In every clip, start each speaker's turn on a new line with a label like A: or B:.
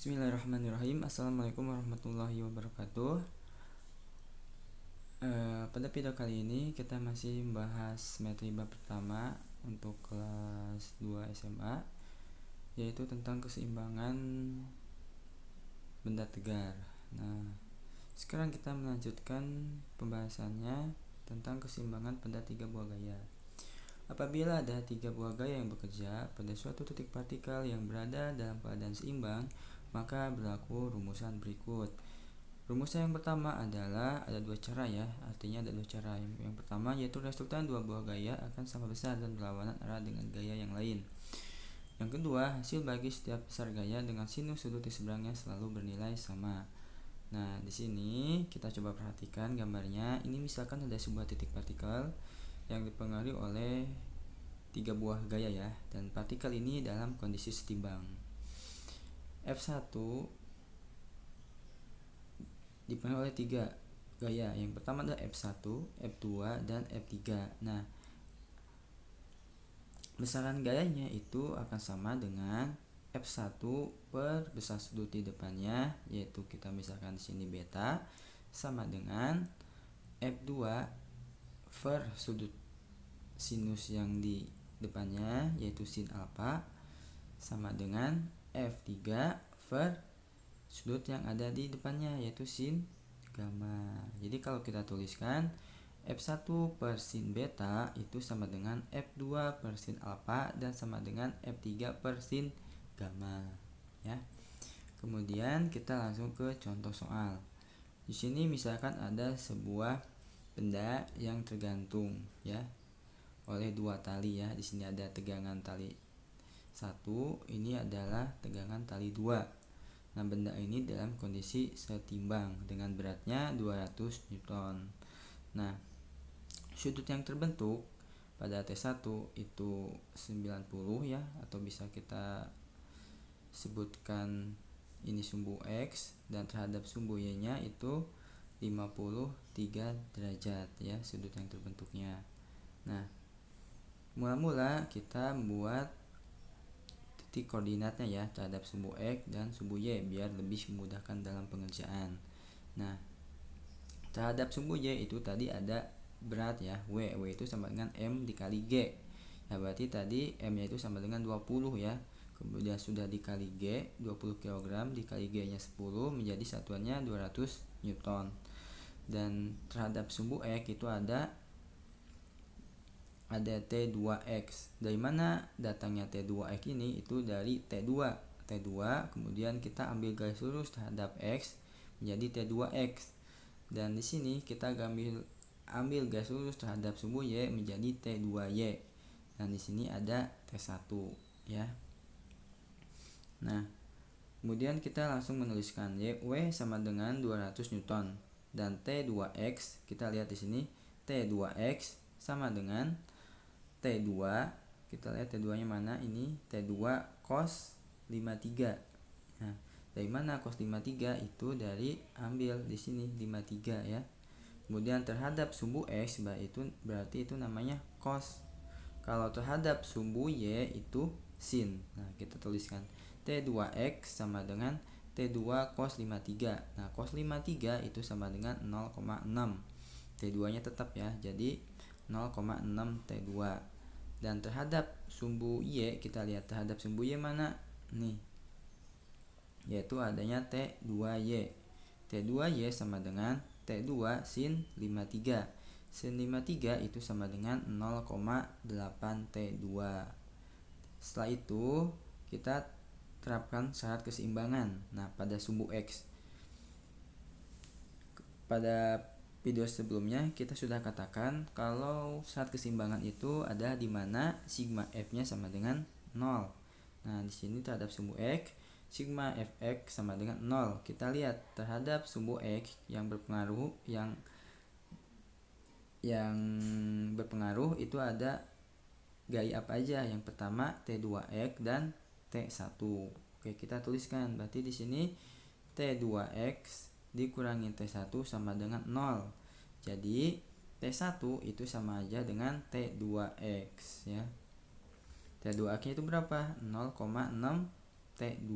A: Bismillahirrahmanirrahim. Assalamualaikum warahmatullahi wabarakatuh. Pada video kali ini kita masih membahas materi bab pertama untuk kelas 2 SMA, yaitu tentang keseimbangan benda tegar. Nah, sekarang kita melanjutkan pembahasannya tentang keseimbangan pada 3 buah gaya. Apabila ada 3 buah gaya yang bekerja pada suatu titik partikel yang berada dalam keadaan seimbang, maka berlaku rumusan berikut. Rumusan yang pertama adalah ada 2 cara ya, artinya ada 2 cara. Yang pertama yaitu resultan 2 buah gaya akan sama besar dan berlawanan arah dengan gaya yang lain. Yang kedua, hasil bagi setiap besar gaya dengan sinus sudut di seberangnya selalu bernilai sama. Nah, di sini kita coba perhatikan gambarnya. Ini misalkan ada sebuah titik partikel yang dipengaruhi oleh 3 buah gaya ya, dan partikel ini dalam kondisi setimbang. F1 dipengaruhi oleh 3 gaya. Yang pertama adalah F1, F2, dan F3. Nah, besaran gayanya itu akan sama dengan F1 per besar sudut di depannya, yaitu kita misalkan di sini beta, sama dengan F2 per sudut sinus yang di depannya, yaitu sin alfa, sama dengan F3 per sudut yang ada di depannya, yaitu sin gamma. Jadi kalau kita tuliskan F1 per sin beta itu sama dengan F2 per sin alfa dan sama dengan F3 per sin gamma ya. Kemudian kita langsung ke contoh soal. Di sini misalkan ada sebuah benda yang tergantung ya oleh 2 tali ya. Di sini ada tegangan tali 1, ini adalah tegangan tali 2. Nah, benda ini dalam kondisi setimbang dengan beratnya 200 Newton. Nah, sudut yang terbentuk pada T1 itu 90 ya, atau bisa kita sebutkan ini sumbu X, dan terhadap sumbu Y-nya itu 53 derajat ya sudut yang terbentuknya. Nah, mula-mula kita membuat titik koordinatnya ya terhadap sumbu X dan sumbu Y biar lebih memudahkan dalam pengerjaan. Nah, terhadap sumbu Y itu tadi ada berat ya, W itu sama dengan M dikali G. Ya, berarti tadi M-nya itu sama dengan 20 ya. Kemudian sudah dikali G, 20 kg dikali G-nya 10 menjadi satuannya 200 Newton. Dan terhadap sumbu X itu ada T2X. Dari mana datangnya T2X ini? Itu dari T2. Kemudian kita ambil garis lurus terhadap X menjadi T2X. Dan di sini kita ambil garis lurus terhadap sumbu Y menjadi T2Y. Dan di sini ada T1 ya. Nah, kemudian kita langsung menuliskan W sama dengan 200 Newton dan T2X. Kita lihat di sini T2X sama dengan T2, kita lihat T2-nya mana, ini T2 cos 53. Nah, dari mana cos 53? Itu dari ambil di sini 53 ya. Kemudian terhadap sumbu X itu berarti itu namanya cos. Kalau terhadap sumbu Y itu sin. Nah, kita tuliskan T2X sama dengan T2 cos 53. Nah, cos 53 itu sama dengan 0,6. T2-nya tetap ya, jadi 0,6 T2. Dan terhadap sumbu Y, kita lihat terhadap sumbu Y mana? Nih, yaitu adanya T2Y. T2Y sama dengan T2 sin 53. Sin 53 itu sama dengan 0,8 T2. Setelah itu kita terapkan syarat keseimbangan. Nah, pada sumbu X, pada video sebelumnya kita sudah katakan kalau syarat keseimbangan itu ada di mana sigma F-nya sama dengan 0. Nah, di sini terhadap sumbu X, sigma Fx sama dengan 0. Kita lihat terhadap sumbu X yang berpengaruh yang berpengaruh itu ada gaya apa aja? Yang pertama T2X dan T1. Oke, kita tuliskan. Berarti di sini T2X dikurangi T1 sama dengan 0. Jadi T1 itu sama aja dengan T2X ya. T2X itu berapa? 0,6 T2.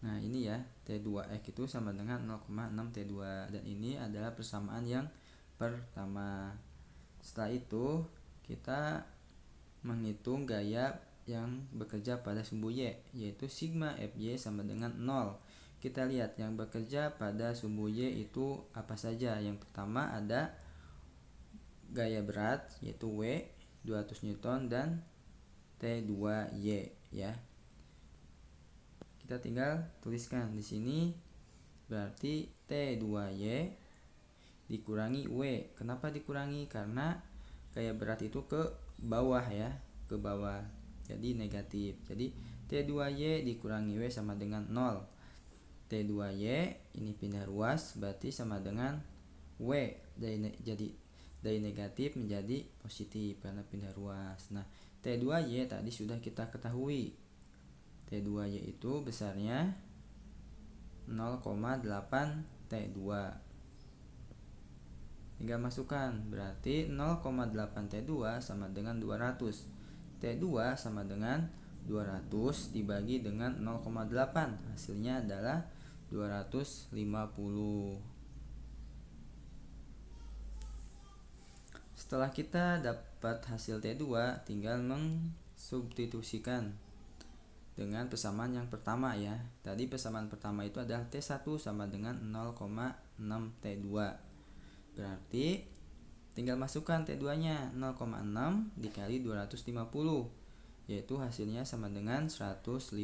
A: Nah ini ya, T2X itu sama dengan 0,6 T2, dan ini adalah persamaan yang pertama. Setelah itu kita menghitung gaya yang bekerja pada sumbu Y, yaitu sigma Fy sama dengan 0. Kita lihat yang bekerja pada sumbu Y itu apa saja. Yang pertama ada gaya berat, yaitu W 200 Newton dan T2Y ya. Kita tinggal tuliskan di sini, berarti T2Y dikurangi W. Kenapa dikurangi? Karena gaya berat itu ke bawah ya, ke bawah. Jadi negatif. Jadi T2Y dikurangi W sama dengan 0. T2Y ini pindah ruas, berarti sama dengan W. Dari negatif menjadi positif karena pindah ruas. Nah, T2Y tadi sudah kita ketahui. T2Y itu besarnya 0,8 T2. Tinggal masukkan, berarti 0,8 T2 sama dengan 200. T2 sama dengan 200 dibagi dengan 0,8, hasilnya adalah 250. Setelah kita dapat hasil T2, tinggal mensubstitusikan dengan persamaan yang pertama ya. Tadi persamaan pertama itu adalah T1 sama dengan 0,6 T2. Berarti tinggal masukkan T2-nya, 0,6 dikali 250, yaitu hasilnya sama dengan 150.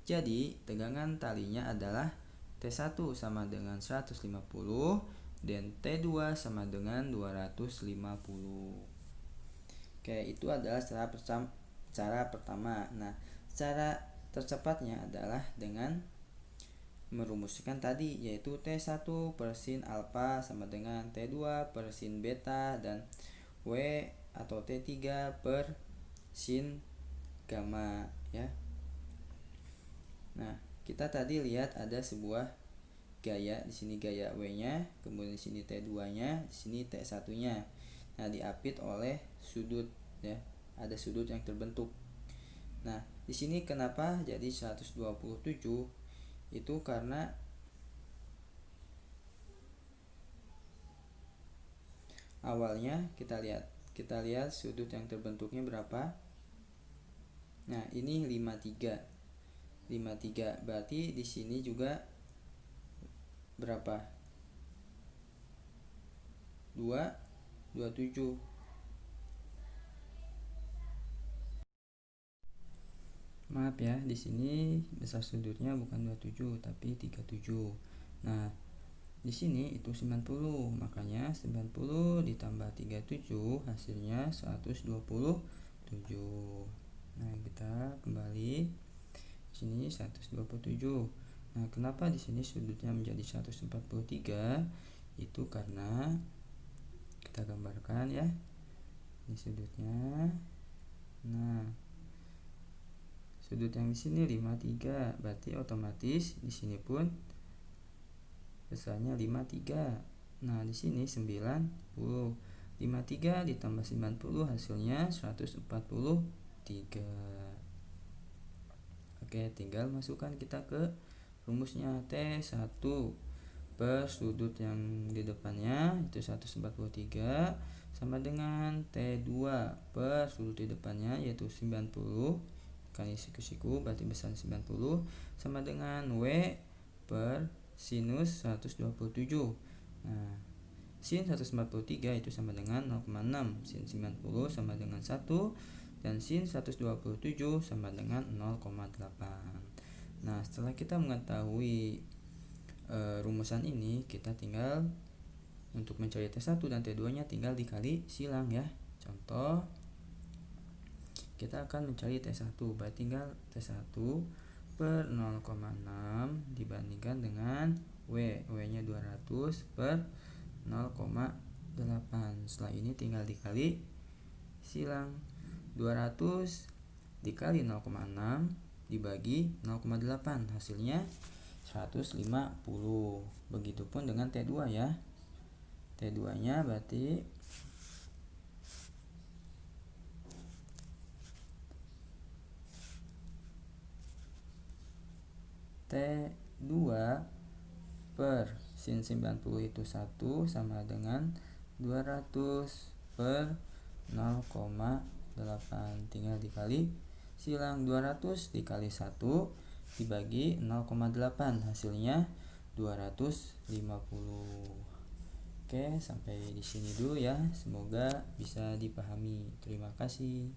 A: Jadi tegangan talinya adalah T1 sama dengan 150 dan T2 sama dengan 250. Oke, itu adalah cara pertama. Nah, cara tercepatnya adalah dengan merumuskan tadi, yaitu T1 per sin alfa sama dengan T2 per sin beta dan W atau T3 per sin gamma ya. Nah, kita tadi lihat ada sebuah gaya, di sini gaya W-nya, kemudian di sini T2-nya, di sini T1-nya. Nah, diapit oleh sudut ya. Ada sudut yang terbentuk. Nah, di sini kenapa jadi 127? Itu karena awalnya kita lihat sudut yang terbentuknya berapa. Nah, ini 53. Berarti di sini juga berapa? 27. Maaf ya, di sini besar sudutnya bukan 27 tapi 37. Nah, di sini itu 90, makanya 90 ditambah 37 hasilnya 127. Nah, kita kembali di sini 127. Nah, kenapa di sini sudutnya menjadi 143? Itu karena kita gambarkan ya. Ini sudutnya. Nah, sudut yang di sini 53, berarti otomatis di sini pun besarnya 53. Nah, di sini 90. 53 ditambah 90 hasilnya 143. Oke, tinggal masukkan kita ke rumusnya. T1 per sudut yang di depannya itu 143 sama dengan T2 per sudut di depannya yaitu 90 kali siku berarti besar 90 sama dengan W per sinus 127. Nah, sin 143 itu sama dengan 0,6, sin 90 sama dengan 1 dan sin 127 sama dengan 0,8. Nah, setelah kita mengetahui rumusan ini, kita tinggal untuk mencari T1 dan T2-nya tinggal dikali silang ya. Contoh, kita akan mencari T1, berarti tinggal T1 per 0,6 dibandingkan dengan W-nya 200 per 0,8. Setelah ini tinggal dikali silang. 200 dikali 0,6 dibagi 0,8, hasilnya 150. Begitupun dengan T2 ya. T2-nya berarti T2 per sin 90 itu 1 sama dengan 200 per 0,8. Tinggal dikali, silang 200 dikali 1 dibagi 0,8, hasilnya 250. Oke, sampai di sini dulu ya. Semoga bisa dipahami. Terima kasih.